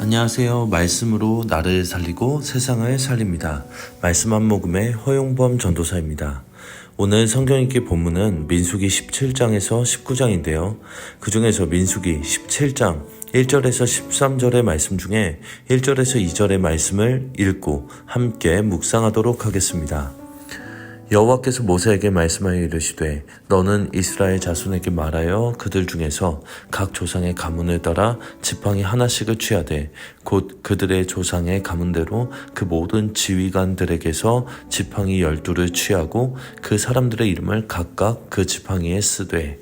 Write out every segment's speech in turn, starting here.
안녕하세요. 말씀으로 나를 살리고 세상을 살립니다. 말씀 한 모금의 허용범 전도사입니다. 오늘 성경 읽기 본문은 민수기 17장에서 19장인데요. 그 중에서 민수기 17장 1절에서 13절의 말씀 중에 1절에서 2절의 말씀을 읽고 함께 묵상하도록 하겠습니다. 여호와께서 모세에게 말씀하여 이르시되 너는 이스라엘 자손에게 말하여 그들 중에서 각 조상의 가문을 따라 지팡이 하나씩을 취하되 곧 그들의 조상의 가문대로 그 모든 지휘관들에게서 지팡이 12를 취하고 그 사람들의 이름을 각각 그 지팡이에 쓰되.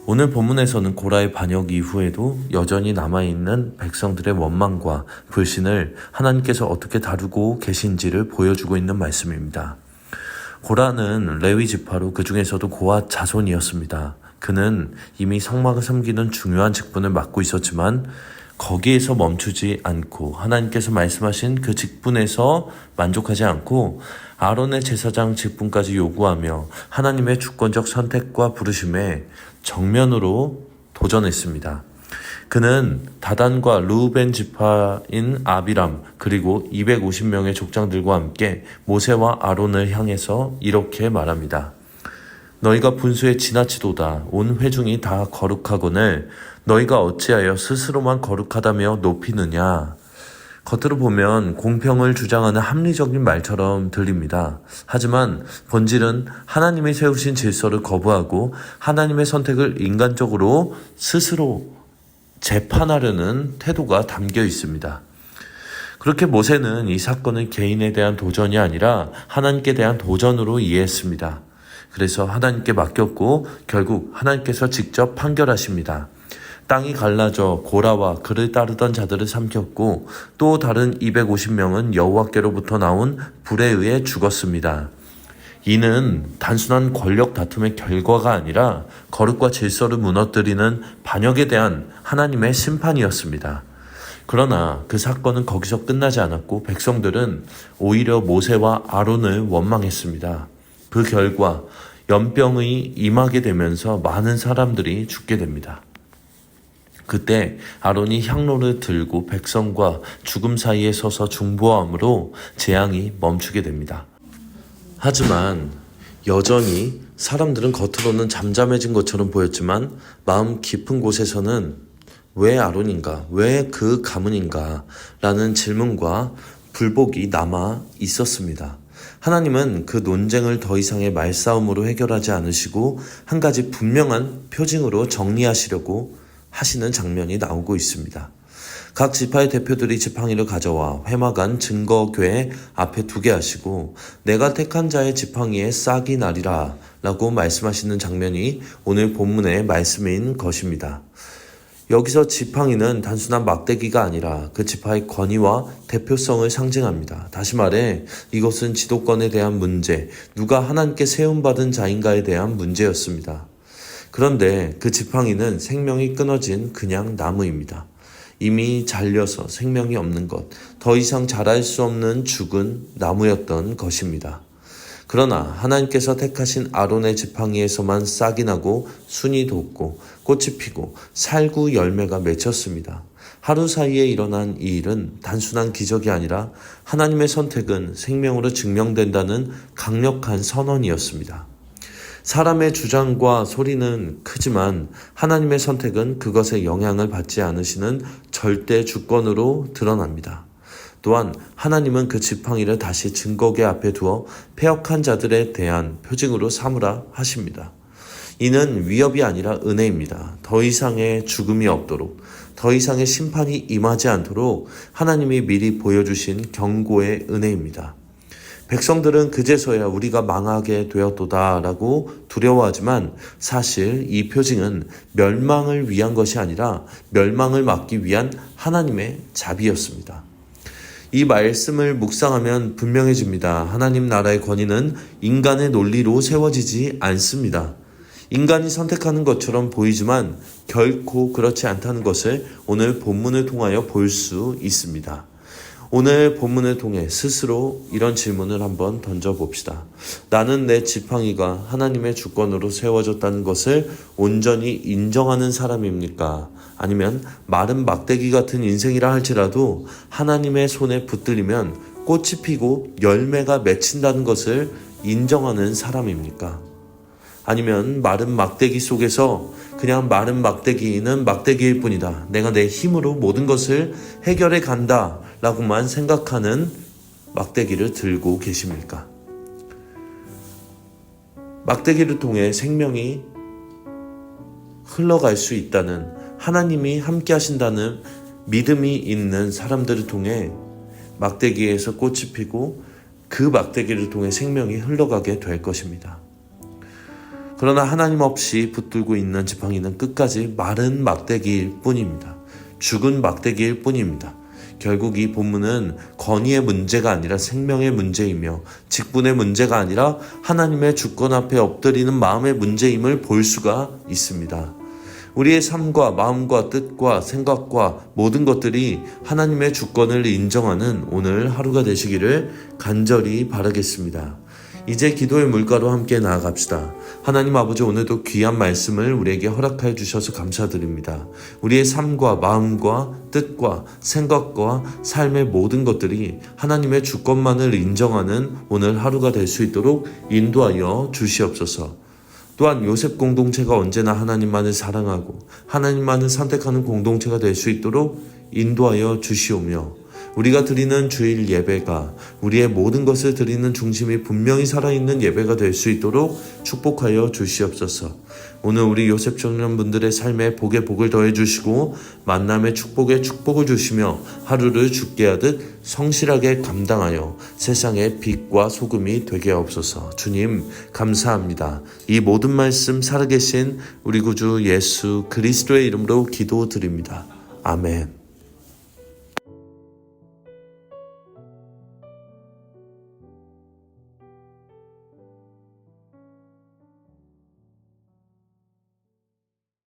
오늘 본문에서는 고라의 반역 이후에도 여전히 남아있는 백성들의 원망과 불신을 하나님께서 어떻게 다루고 계신지를 보여주고 있는 말씀입니다. 고라는 레위 지파로 그 중에서도 고핫 자손이었습니다. 그는 이미 성막을 섬기는 중요한 직분을 맡고 있었지만 거기에서 멈추지 않고 하나님께서 말씀하신 그 직분에서 만족하지 않고 아론의 제사장 직분까지 요구하며 하나님의 주권적 선택과 부르심에 정면으로 도전했습니다. 그는 다단과 르우벤 지파인 아비람 그리고 250명의 족장들과 함께 모세와 아론을 향해서 이렇게 말합니다. 너희가 분수에 지나치도다. 온 회중이 다 거룩하거늘 너희가 어찌하여 스스로만 거룩하다며 높이느냐. 겉으로 보면 공평을 주장하는 합리적인 말처럼 들립니다. 하지만 본질은 하나님이 세우신 질서를 거부하고 하나님의 선택을 인간적으로 스스로 재판하려는 태도가 담겨 있습니다. 그렇게 모세는 이 사건을 개인에 대한 도전이 아니라 하나님께 대한 도전으로 이해했습니다. 그래서 하나님께 맡겼고 결국 하나님께서 직접 판결하십니다. 땅이 갈라져 고라와 그를 따르던 자들을 삼켰고 또 다른 250명은 여호와께로부터 나온 불에 의해 죽었습니다. 이는 단순한 권력 다툼의 결과가 아니라 거룩과 질서를 무너뜨리는 반역에 대한 하나님의 심판이었습니다. 그러나 그 사건은 거기서 끝나지 않았고 백성들은 오히려 모세와 아론을 원망했습니다. 그 결과 연병이 임하게 되면서 많은 사람들이 죽게 됩니다. 그때 아론이 향로를 들고 백성과 죽음 사이에 서서 중보함으로 재앙이 멈추게 됩니다. 하지만 여전히 사람들은 겉으로는 잠잠해진 것처럼 보였지만 마음 깊은 곳에서는 왜 아론인가? 왜 그 가문인가? 라는 질문과 불복이 남아 있었습니다. 하나님은 그 논쟁을 더 이상의 말싸움으로 해결하지 않으시고 한 가지 분명한 표징으로 정리하시려고 하시는 장면이 나오고 있습니다. 각 지파의 대표들이 지팡이를 가져와 회막안 증거궤 앞에 두게 하시고 내가 택한 자의 지팡이에 싹이 나리라 라고 말씀하시는 장면이 오늘 본문의 말씀인 것입니다. 여기서 지팡이는 단순한 막대기가 아니라 그 지파의 권위와 대표성을 상징합니다. 다시 말해 이것은 지도권에 대한 문제, 누가 하나님께 세움받은 자인가에 대한 문제였습니다. 그런데 그 지팡이는 생명이 끊어진 그냥 나무입니다. 이미 잘려서 생명이 없는 것, 더 이상 자랄 수 없는 죽은 나무였던 것입니다. 그러나 하나님께서 택하신 아론의 지팡이에서만 싹이 나고 순이 돋고 꽃이 피고 살구 열매가 맺혔습니다. 하루 사이에 일어난 이 일은 단순한 기적이 아니라 하나님의 선택은 생명으로 증명된다는 강력한 선언이었습니다. 사람의 주장과 소리는 크지만 하나님의 선택은 그것에 영향을 받지 않으시는 절대 주권으로 드러납니다. 또한 하나님은 그 지팡이를 다시 증거궤 앞에 두어 패역한 자들에 대한 표징으로 삼으라 하십니다. 이는 위협이 아니라 은혜입니다. 더 이상의 죽음이 없도록, 더 이상의 심판이 임하지 않도록 하나님이 미리 보여주신 경고의 은혜입니다. 백성들은 그제서야 우리가 망하게 되었도다 라고 두려워하지만 사실 이 표징은 멸망을 위한 것이 아니라 멸망을 막기 위한 하나님의 자비였습니다. 이 말씀을 묵상하면 분명해집니다. 하나님 나라의 권위는 인간의 논리로 세워지지 않습니다. 인간이 선택하는 것처럼 보이지만 결코 그렇지 않다는 것을 오늘 본문을 통하여 볼 수 있습니다. 오늘 본문을 통해 스스로 이런 질문을 한번 던져봅시다. 나는 내 지팡이가 하나님의 주권으로 세워졌다는 것을 온전히 인정하는 사람입니까? 아니면 마른 막대기 같은 인생이라 할지라도 하나님의 손에 붙들리면 꽃이 피고 열매가 맺힌다는 것을 인정하는 사람입니까? 아니면 마른 막대기 속에서 그냥 마른 막대기는 막대기일 뿐이다. 내가 내 힘으로 모든 것을 해결해 간다 라고만 생각하는 막대기를 들고 계십니까? 막대기를 통해 생명이 흘러갈 수 있다는, 하나님이 함께 하신다는 믿음이 있는 사람들을 통해 막대기에서 꽃이 피고 그 막대기를 통해 생명이 흘러가게 될 것입니다. 그러나 하나님 없이 붙들고 있는 지팡이는 끝까지 마른 막대기일 뿐입니다. 죽은 막대기일 뿐입니다. 결국 이 본문은 권위의 문제가 아니라 생명의 문제이며 직분의 문제가 아니라 하나님의 주권 앞에 엎드리는 마음의 문제임을 볼 수가 있습니다. 우리의 삶과 마음과 뜻과 생각과 모든 것들이 하나님의 주권을 인정하는 오늘 하루가 되시기를 간절히 바라겠습니다. 이제 기도의 물가로 함께 나아갑시다. 하나님 아버지, 오늘도 귀한 말씀을 우리에게 허락하여 주셔서 감사드립니다. 우리의 삶과 마음과 뜻과 생각과 삶의 모든 것들이 하나님의 주권만을 인정하는 오늘 하루가 될 수 있도록 인도하여 주시옵소서. 또한 요셉 공동체가 언제나 하나님만을 사랑하고 하나님만을 선택하는 공동체가 될 수 있도록 인도하여 주시오며, 우리가 드리는 주일 예배가 우리의 모든 것을 드리는 중심이 분명히 살아있는 예배가 될 수 있도록 축복하여 주시옵소서. 오늘 우리 요셉 청년분들의 삶에 복에 복을 더해 주시고 만남의 축복에 축복을 주시며 하루를 죽게 하듯 성실하게 감당하여 세상의 빛과 소금이 되게 하옵소서. 주님 감사합니다. 이 모든 말씀 살아계신 우리 구주 예수 그리스도의 이름으로 기도드립니다. 아멘.